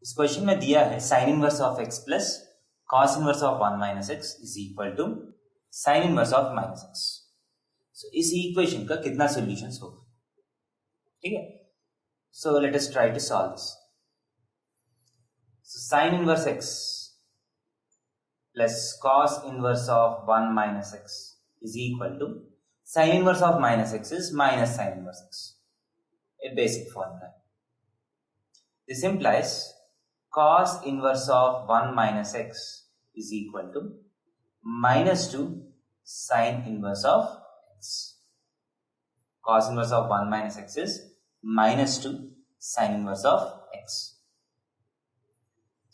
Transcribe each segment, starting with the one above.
इस क्वेश्चन में दिया है sine inverse of x plus cos inverse of 1 minus x is equal to sine inverse of minus x. So इस equation का कितना सॉल्यूशंस होगा, ठीक है। So let us try to solve this. So sine inverse x plus cos inverse of 1 minus x is equal to sine inverse of minus x is minus sine inverse x, a basic formula. This implies cos inverse of 1 minus x is equal to minus 2 sin inverse of x. Cos inverse of 1 minus x is minus 2 sin inverse of x.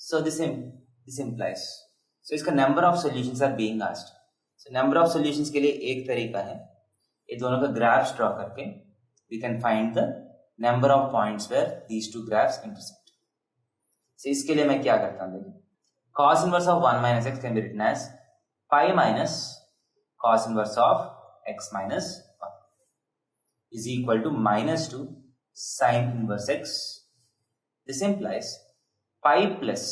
So this implies, so इसका number of solutions are being asked. So number of solutions के लिए एक तरीका है, ये दोनों का graphs draw करके we can find the number of points where these two graphs intersect. So इसके लिए मैं क्या करता हूँ, देखिए cos inverse of 1 minus x can be written as pi minus cos inverse of x minus 1 is equal to minus 2 sin inverse x. This implies pi plus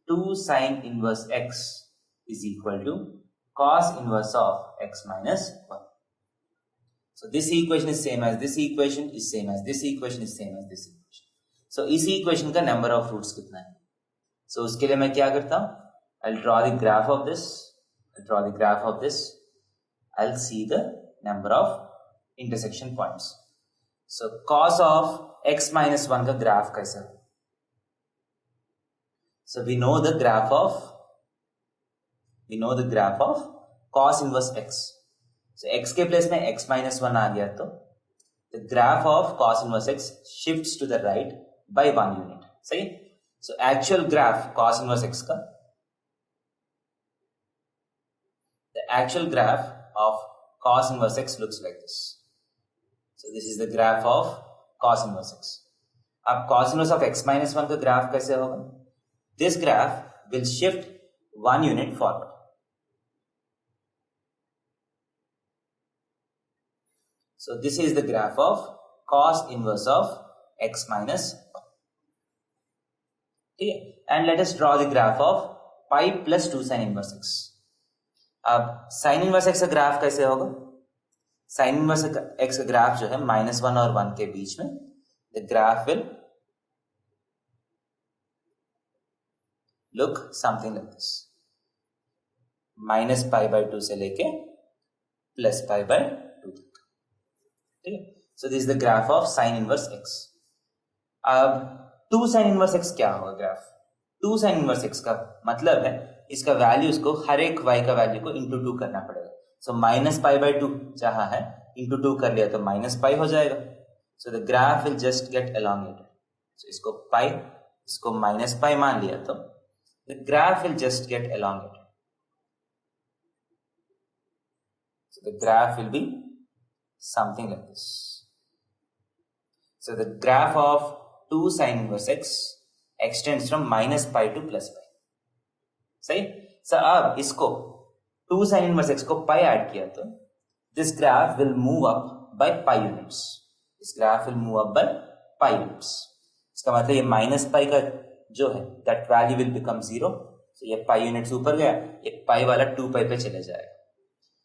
2 sin inverse x is equal to cos inverse of x minus 1. So this equation is same as this equation is same as this equation is same as this equation. So इस equation का number of roots कितना है? So उसके लिए मैं क्या करता हूँ? I'll draw the graph of this. I'll draw the graph of this. I'll see the number of intersection points. So cos of x minus 1 का graph कैसा है? So we know the graph of cos inverse x. So x के place में x minus 1 आ गया तो the graph of cos inverse x shifts to the right by 1 unit. सही? So actual graph cos inverse x का, the actual graph of cos inverse x looks like this. So this is the graph of cos inverse x. अब cos inverse of x minus 1 का graph कैसे होगा? This graph will shift 1 unit forward. So this is the graph of cos inverse of x minus 1. Okay? And let us draw the graph of pi plus 2 sin inverse x. अब sin inverse x का graph कैसे होगा? sin inverse x का graph जो है -1 और 1 के बीच में, the graph will look something like this. minus pi by 2 से लेके plus pi by 2 तक. So this is the graph of sin inverse x. अब 2 sin inverse x क्या होगा ग्राफ? 2 sin inverse x का मतलब है इसका वैल्यूज को हर एक y का वैल्यू को इंटू 2 करना पड़ेगा. सो माइनस पाई बाई 2 जहां है इंटू 2 कर लिया तो माइनस पाई हो जाएगा. So the graph will just get elongated. So इसको पाई, इसको माइनस पाई मान लिया तो the graph will just get elongated. So the graph will be something like this. So the graph of 2 sin inverse x extends from minus pi to plus pi. सही? So अब इसको 2 sin inverse x को pi add किया तो this graph will move up by pi units. This graph will move up by pi units. इसका मतलब ये minus pi का जो है that value will become 0. So ये pi units ऊपर गया, ये pi वाला 2 pi पे चले जाएगा.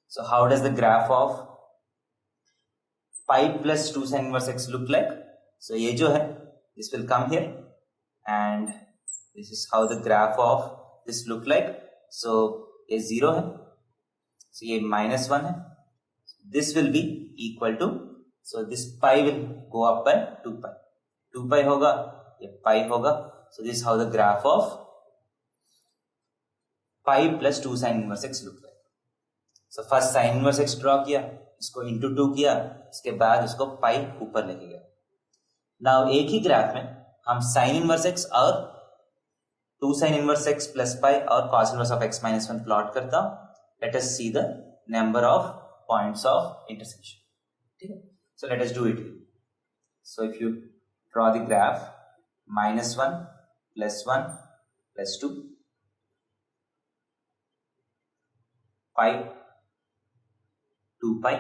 So how does the graph of pi plus 2 sin inverse x look like? So ये जो है this will come here and this is how the graph of this look like. So ये 0 है, so ये -1 है. This will be equal to, so this pi will go up by 2 pi. 2 pi होगा, ये pi होगा. So this is how the graph of pi plus 2 sin inverse x look like. So first sin inverse x draw किया, इसको into 2 किया, इसके बाद इसको पाई ऊपर लेके गया. नाउ एक ही ग्राफ में हम साइन इनवर्स एक्स और 2 sin inverse x plus pi और cos inverse of x minus 1 plot करता हूं. Let us see the number of points of intersection. ठीक है, so let us do it. So if you draw the graph -1 +1 +2 pi 2 pi,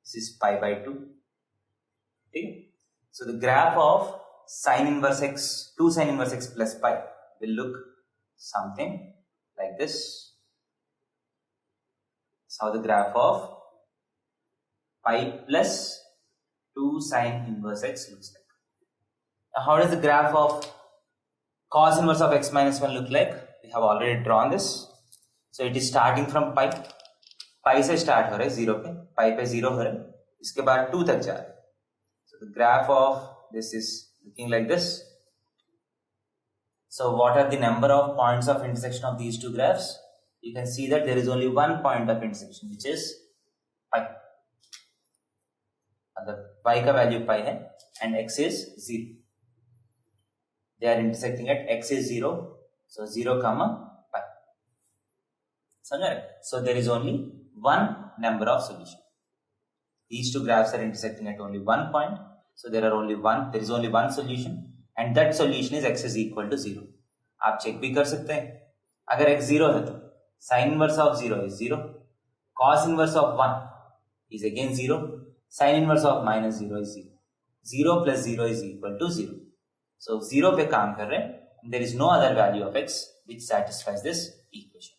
this is pi by 2. Okay, so the graph of sin inverse x, 2 sin inverse x plus pi will look something like this. That's how the graph of pi plus 2 sin inverse x looks like. Now, how does the graph of cos inverse of x minus 1 look like? We have already drawn this. So it is starting from pi. pi से start हो रहा है 0 पे, pi पे 0 हो रहा है, इसके बाद 2 तक जा रहा है. So the graph of this is looking like this. So what are the number of points of intersection of these two graphs? You can see that there is only one point of intersection, which is pi. The y का value pi है and x is 0. They are intersecting at x is 0. So 0 comma pi. So there is only one number of solution. These two graphs are intersecting at only one point. So there is only one solution, and that solution is x is equal to 0. आप check भी कर सकते हैं. अगर x 0 है तो sin inverse of 0 is 0, cos inverse of 1 is again 0, sin inverse of minus 0 is 0. 0 plus 0 is equal to 0. So 0 पे काम कर रहे हैं. There is no other value of x which satisfies this equation.